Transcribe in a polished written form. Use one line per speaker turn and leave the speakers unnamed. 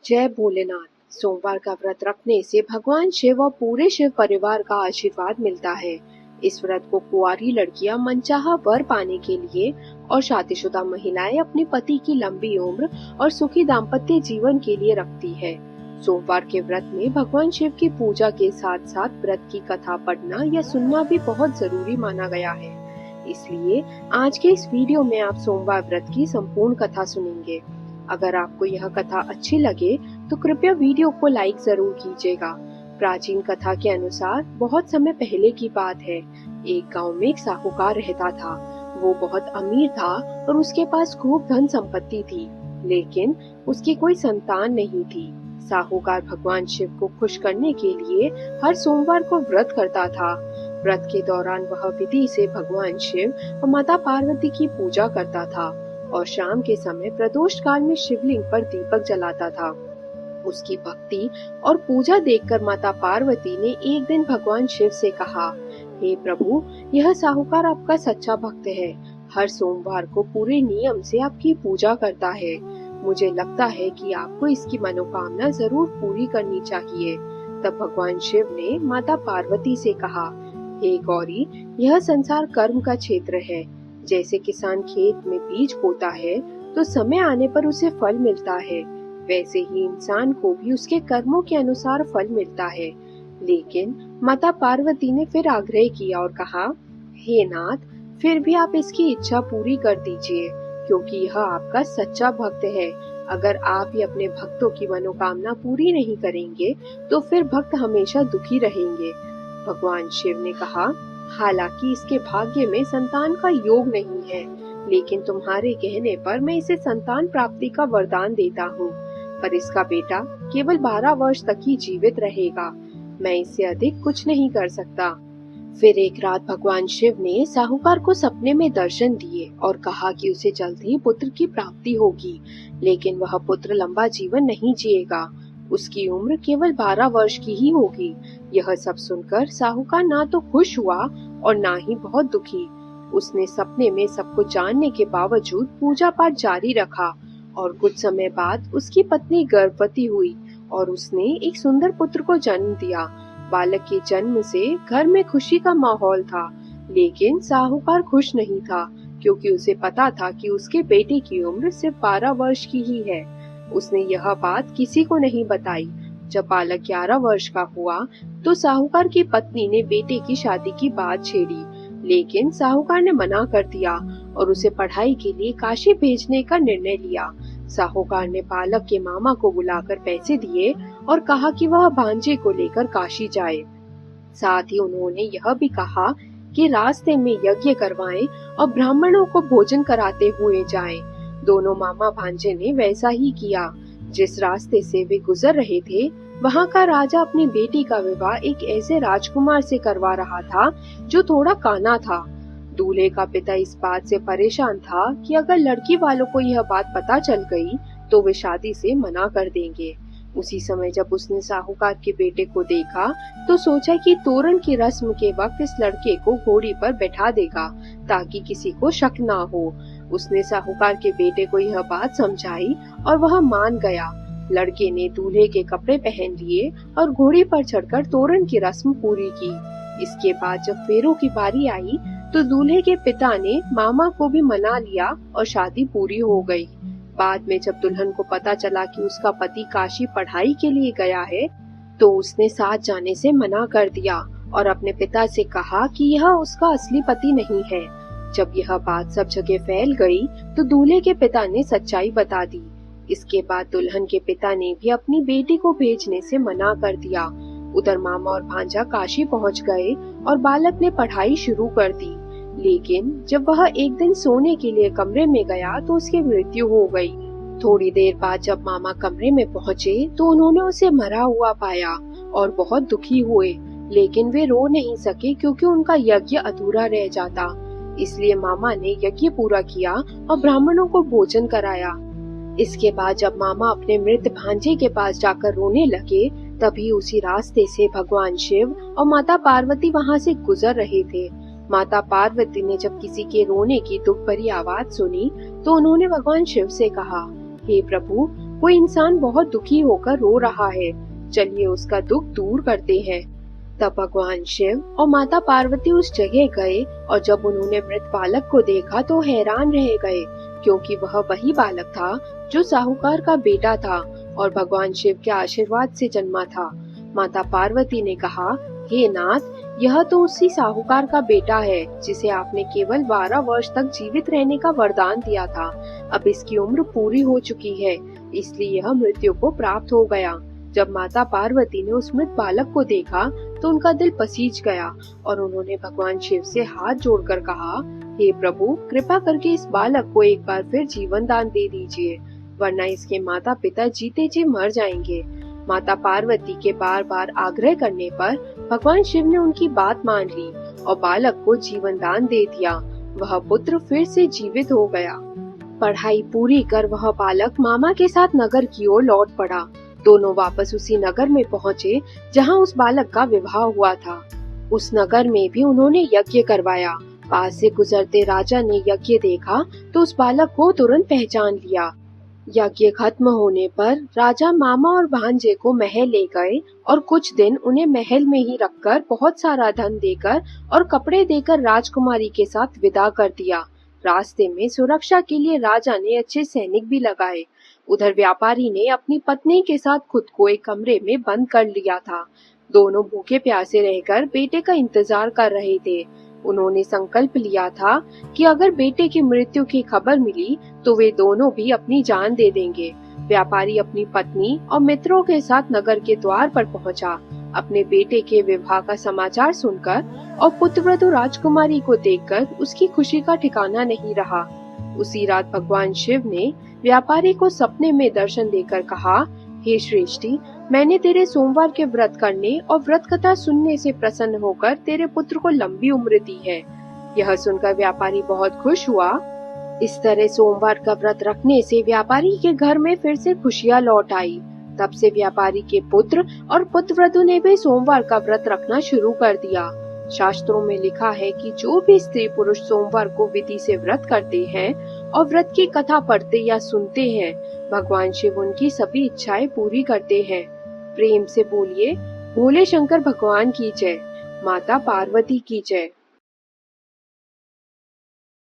जय भोलेनाथ। सोमवार का व्रत रखने से भगवान शिव और पूरे शिव परिवार का आशीर्वाद मिलता है। इस व्रत को कुंवारी लड़कियां मनचाहा वर पाने के लिए और शादीशुदा महिलाएं अपने पति की लंबी उम्र और सुखी दाम्पत्य जीवन के लिए रखती है। सोमवार के व्रत में भगवान शिव की पूजा के साथ साथ व्रत की कथा पढ़ना या सुनना भी बहुत जरूरी माना गया है। इसलिए आज के इस वीडियो में आप सोमवार व्रत की संपूर्ण कथा सुनेंगे। अगर आपको यह कथा अच्छी लगे तो कृपया वीडियो को लाइक जरूर कीजिएगा। प्राचीन कथा के अनुसार बहुत समय पहले की बात है। एक गांव में एक साहूकार रहता था। वो बहुत अमीर था और उसके पास खूब धन संपत्ति थी, लेकिन उसकी कोई संतान नहीं थी। साहूकार भगवान शिव को खुश करने के लिए हर सोमवार को व्रत करता था। व्रत के दौरान वह विधि से भगवान शिव और माता पार्वती की पूजा करता था और शाम के समय प्रदोष काल में शिवलिंग पर दीपक जलाता था। उसकी भक्ति और पूजा देखकर माता पार्वती ने एक दिन भगवान शिव से कहा, हे प्रभु, यह साहूकार आपका सच्चा भक्त है। हर सोमवार को पूरे नियम से आपकी पूजा करता है। मुझे लगता है कि आपको इसकी मनोकामना जरूर पूरी करनी चाहिए। तब भगवान शिव ने माता पार्वती से कहा, हे गौरी, यह संसार कर्म का क्षेत्र है। जैसे किसान खेत में बीज बोता है तो समय आने पर उसे फल मिलता है, वैसे ही इंसान को भी उसके कर्मों के अनुसार फल मिलता है। लेकिन माता पार्वती ने फिर आग्रह किया और कहा, हे नाथ, फिर भी आप इसकी इच्छा पूरी कर दीजिए, क्योंकि यह आपका सच्चा भक्त है। अगर आप ही अपने भक्तों की मनोकामना पूरी नहीं करेंगे तो फिर भक्त हमेशा दुखी रहेंगे। भगवान शिव ने कहा, हालांकि इसके भाग्य में संतान का योग नहीं है, लेकिन तुम्हारे कहने पर मैं इसे संतान प्राप्ति का वरदान देता हूँ। पर इसका बेटा केवल 12 वर्ष तक ही जीवित रहेगा। मैं इससे अधिक कुछ नहीं कर सकता। फिर एक रात भगवान शिव ने साहूकार को सपने में दर्शन दिए और कहा कि उसे जल्द ही पुत्र की प्राप्ति होगी, लेकिन वह पुत्र लंबा जीवन नहीं जिएगा। उसकी उम्र केवल 12 वर्ष की ही होगी। यह सब सुनकर साहूकार ना तो खुश हुआ और ना ही बहुत दुखी। उसने सपने में सब कुछ जानने के बावजूद पूजा पाठ जारी रखा और कुछ समय बाद उसकी पत्नी गर्भवती हुई और उसने एक सुंदर पुत्र को जन्म दिया। बालक के जन्म से घर में खुशी का माहौल था, लेकिन साहूकार खुश नहीं था, क्योंकि उसे पता था कि उसके बेटे की उम्र सिर्फ 12 वर्ष की ही है। उसने यह बात किसी को नहीं बताई। जब बालक 11 वर्ष का हुआ तो साहूकार की पत्नी ने बेटे की शादी की बात छेड़ी, लेकिन साहूकार ने मना कर दिया और उसे पढ़ाई के लिए काशी भेजने का निर्णय लिया। साहूकार ने बालक के मामा को बुलाकर पैसे दिए और कहा कि वह भांजे को लेकर काशी जाए। साथ ही उन्होंने यह भी कहा कि रास्ते में यज्ञ करवाएं और ब्राह्मणों को भोजन कराते हुए जाएं। दोनों मामा भांजे ने वैसा ही किया। जिस रास्ते से वे गुजर रहे थे, वहाँ का राजा अपनी बेटी का विवाह एक ऐसे राजकुमार से करवा रहा था जो थोड़ा काना था। दूल्हे का पिता इस बात से परेशान था कि अगर लड़की वालों को यह बात पता चल गई तो वे शादी से मना कर देंगे। उसी समय जब उसने साहूकार के बेटे को देखा तो सोचा कि तोरण की रस्म के वक्त इस लड़के को घोड़ी पर बैठा देगा ताकि किसी को शक ना हो। उसने साहूकार के बेटे को यह बात समझाई और वह मान गया। लड़के ने दूल्हे के कपड़े पहन लिए और घोड़ी पर चढ़कर तोरण की रस्म पूरी की। इसके बाद जब फेरों की बारी आई तो दूल्हे के पिता ने मामा को भी मना लिया और शादी पूरी हो गई। बाद में जब दुल्हन को पता चला कि उसका पति काशी पढ़ाई के लिए गया है तो उसने साथ जाने से मना कर दिया और अपने पिता से कहा कि यह उसका असली पति नहीं है। जब यह बात सब जगह फैल गई तो दूल्हे के पिता ने सच्चाई बता दी। इसके बाद दुल्हन के पिता ने भी अपनी बेटी को भेजने से मना कर दिया। उधर मामा और भांजा काशी पहुंच गए और बालक ने पढ़ाई शुरू कर दी, लेकिन जब वह एक दिन सोने के लिए कमरे में गया तो उसकी मृत्यु हो गई। थोड़ी देर बाद जब मामा कमरे में पहुँचे तो उन्होंने उसे मरा हुआ पाया और बहुत दुखी हुए, लेकिन वे रो नहीं सके क्योंकि उनका यज्ञ अधूरा रह जाता। इसलिए मामा ने यज्ञ पूरा किया और ब्राह्मणों को भोजन कराया। इसके बाद जब मामा अपने मृत भांजे के पास जाकर रोने लगे, तभी उसी रास्ते से भगवान शिव और माता पार्वती वहाँ से गुजर रहे थे। माता पार्वती ने जब किसी के रोने की दुख भरी आवाज सुनी तो उन्होंने भगवान शिव से कहा, हे प्रभु, कोई इंसान बहुत दुखी होकर रो रहा है, चलिए उसका दुख दूर करते हैं। तब भगवान शिव और माता पार्वती उस जगह गए और जब उन्होंने मृत बालक को देखा तो हैरान रह गए, क्योंकि वह वही बालक था जो साहूकार का बेटा था और भगवान शिव के आशीर्वाद से जन्मा था। माता पार्वती ने कहा, हे नाथ, यह तो उसी साहूकार का बेटा है जिसे आपने केवल 12 वर्ष तक जीवित रहने का वरदान दिया था। अब इसकी उम्र पूरी हो चुकी है, इसलिए यह मृत्यु को प्राप्त हो गया। जब माता पार्वती ने उस मृत बालक को देखा तो उनका दिल पसीज गया और उन्होंने भगवान शिव से हाथ जोड़कर कहा, हे प्रभु, कृपा करके इस बालक को एक बार फिर जीवन दान दे दीजिए, वरना इसके माता पिता जीते जी मर जाएंगे। माता पार्वती के बार बार आग्रह करने पर भगवान शिव ने उनकी बात मान ली और बालक को जीवन दान दे दिया। वह पुत्र फिर से जीवित हो गया। पढ़ाई पूरी कर वह बालक मामा के साथ नगर की ओर लौट पड़ा। दोनों वापस उसी नगर में पहुँचे जहाँ उस बालक का विवाह हुआ था। उस नगर में भी उन्होंने यज्ञ करवाया। पास से गुजरते राजा ने यज्ञ देखा तो उस बालक को तुरंत पहचान लिया। यज्ञ खत्म होने पर राजा मामा और भांजे को महल ले गए और कुछ दिन उन्हें महल में ही रखकर बहुत सारा धन देकर और कपड़े देकर राजकुमारी के साथ विदा कर दिया। रास्ते में सुरक्षा के लिए राजा ने अच्छे सैनिक भी लगाए। उधर व्यापारी ने अपनी पत्नी के साथ खुद को एक कमरे में बंद कर लिया था। दोनों भूखे प्यासे रहकर बेटे का इंतजार कर रहे थे। उन्होंने संकल्प लिया था कि अगर बेटे की मृत्यु की खबर मिली तो वे दोनों भी अपनी जान दे देंगे। व्यापारी अपनी पत्नी और मित्रों के साथ नगर के द्वार पर पहुंचा। अपने बेटे के विवाह का समाचार सुनकर और पुत्रवधू राजकुमारी को देखकर उसकी खुशी का ठिकाना नहीं रहा। उसी रात भगवान शिव ने व्यापारी को सपने में दर्शन देकर कहा, हे श्रेष्ठी, मैंने तेरे सोमवार के व्रत करने और व्रत कथा सुनने से प्रसन्न होकर तेरे पुत्र को लंबी उम्र दी है। यह सुनकर व्यापारी बहुत खुश हुआ। इस तरह सोमवार का व्रत रखने से व्यापारी के घर में फिर से खुशियाँ लौट आई। तब से व्यापारी के पुत्र और पुत्रवधू ने भी सोमवार का व्रत रखना शुरू कर दिया। शास्त्रों में लिखा है कि जो भी स्त्री पुरुष सोमवार को विधि से व्रत करते हैं और व्रत की कथा पढ़ते या सुनते हैं, भगवान शिव उनकी सभी इच्छाएं पूरी करते हैं। प्रेम से बोलिए, भोले शंकर भगवान की जय, माता पार्वती की जय।